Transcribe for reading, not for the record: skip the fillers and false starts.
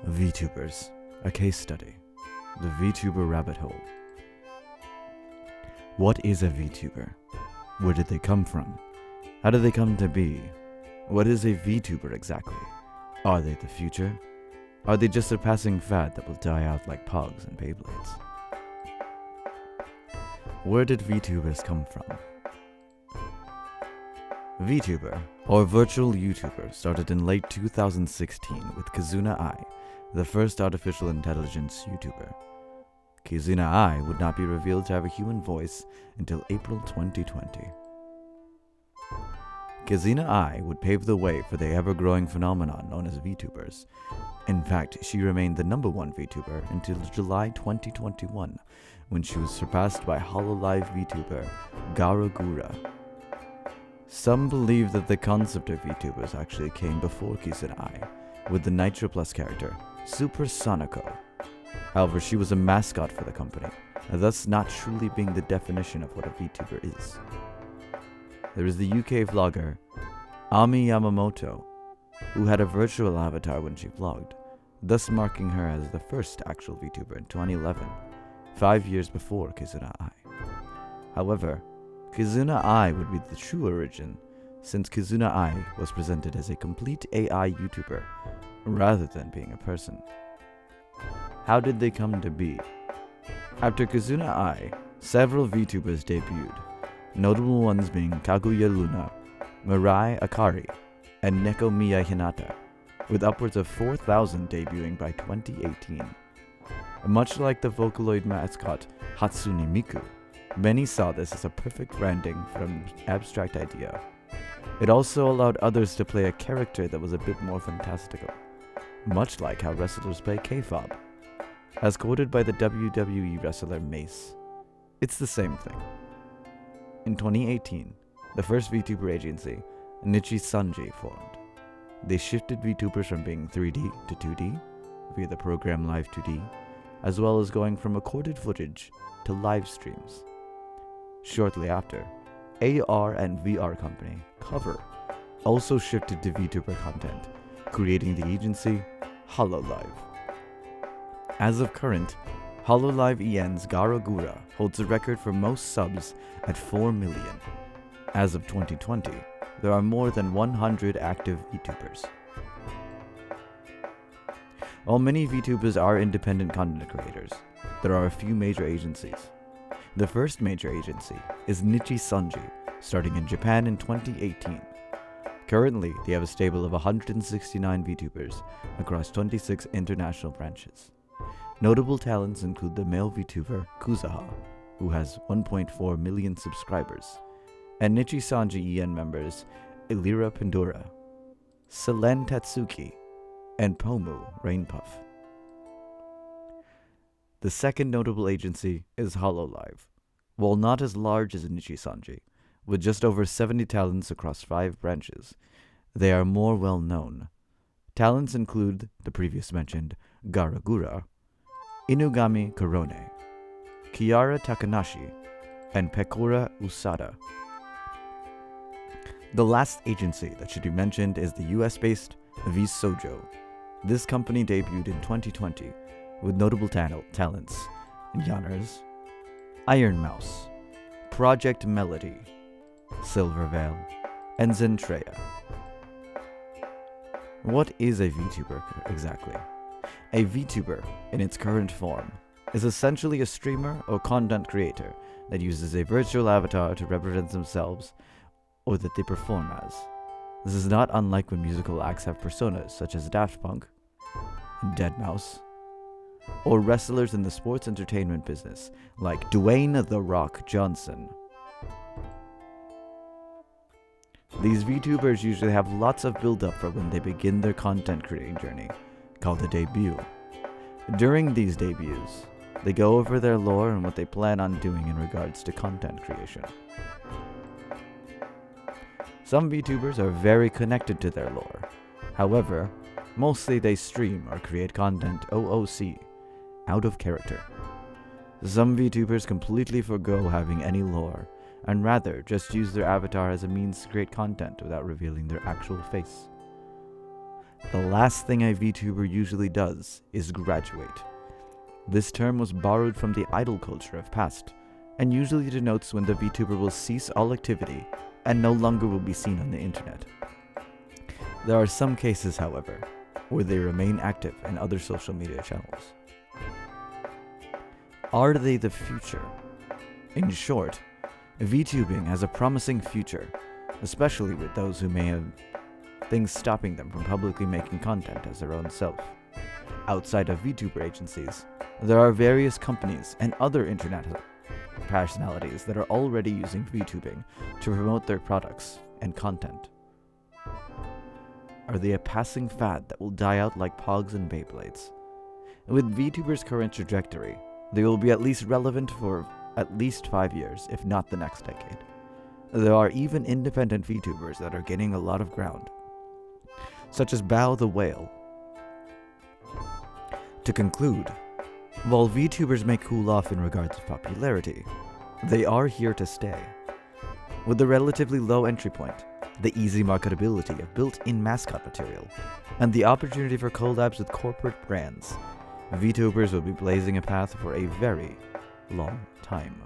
Vtubers, a case study. The VTuber rabbit hole. What is a VTuber? Where did they come from? How did they come to be? What is a VTuber exactly? Are they the future? Are they just a passing fad that will die out like Pogs and Beyblades? Where did VTubers come from? VTuber, or virtual YouTuber, started in late 2016 with Kizuna Ai, the first artificial intelligence YouTuber. Kizuna Ai would not be revealed to have a human voice until April 2020. Kizuna Ai would pave the way for the ever-growing phenomenon known as VTubers. In fact, she remained the #1 VTuber until July 2021, when she was surpassed by HoloLive VTuber Garagura. Some believe that the concept of VTubers actually came before Kizuna Ai, with the Nitro Plus character, Super Sonico. However, she was a mascot for the company, and thus not truly being the definition of what a VTuber is. There is the UK vlogger, Ami Yamamoto, who had a virtual avatar when she vlogged, thus marking her as the first actual VTuber in 2011, 5 years before Kizuna Ai. However, Kizuna Ai would be the true origin, since Kizuna Ai was presented as a complete AI YouTuber, rather than being a person. How did they come to be? After Kizuna Ai, several VTubers debuted, notable ones being Kaguya Luna, Mirai Akari, and Nekomiya Hinata, with upwards of 4,000 debuting by 2018. Much like the Vocaloid mascot Hatsune Miku, many saw this as a perfect branding from an abstract idea. It also allowed others to play a character that was a bit more fantastical, much like how wrestlers play K-pop. As quoted by the WWE wrestler Mace, "It's the same thing." In 2018, the first VTuber agency, Nichi Sanji, formed. They shifted VTubers from being 3D to 2D via the program Live 2D, as well as going from recorded footage to live streams. Shortly after, AR and VR company Cover also shifted to VTuber content, creating the agency HoloLive. As of current, HoloLive EN's Garagura holds the record for most subs at 4 million. As of 2020, there are more than 100 active VTubers. While many VTubers are independent content creators, there are a few major agencies. The first major agency is Nichi Sanji, starting in Japan in 2018. Currently, they have a stable of 169 VTubers across 26 international branches. Notable talents include the male VTuber Kuzaha, who has 1.4 million subscribers, and Nichi Sanji EN members Ilira Pandura, Selen Tatsuki, and Pomu Rainpuff. The second notable agency is HoloLive. While not as large as Nichi Sanji, with just over 70 talents across 5 branches, they are more well known. Talents include the previous mentioned Garagura, Inugami Korone, Kiara Takanashi, and Pekora Usada. The last agency that should be mentioned is the US-based Vsojo. This company debuted in 2020 with notable talents in genres Iron Mouse, Project Melody, Silverveil, and Zentreya. What is a VTuber exactly? A VTuber, in its current form, is essentially a streamer or content creator that uses a virtual avatar to represent themselves or that they perform as. This is not unlike when musical acts have personas such as Daft Punk and Deadmau5, or wrestlers in the sports entertainment business like Dwayne "The Rock" Johnson. These VTubers usually have lots of build-up for when they begin their content creating journey, called a debut. During these debuts, they go over their lore and what they plan on doing in regards to content creation. Some VTubers are very connected to their lore. However, mostly they stream or create content OOC, out of character. Some VTubers completely forgo having any lore, and rather just use their avatar as a means to create content without revealing their actual face. The last thing a VTuber usually does is graduate. This term was borrowed from the idol culture of past, and usually denotes when the VTuber will cease all activity and no longer will be seen on the internet. There are some cases, however, where they remain active in other social media channels. Are they the future? In short, VTubing has a promising future, especially with those who may have things stopping them from publicly making content as their own self. Outside of VTuber agencies, there are various companies and other internet personalities that are already using VTubing to promote their products and content. Are they a passing fad that will die out like Pogs and Beyblades? With VTubers' current trajectory, they will be at least relevant for at least 5 years, if not the next decade. There are even independent VTubers that are gaining a lot of ground, such as Bao the Whale. To conclude, while VTubers may cool off in regards to popularity, they are here to stay. With the relatively low entry point, the easy marketability of built-in mascot material, and the opportunity for collabs with corporate brands, VTubers will be blazing a path for a very long time.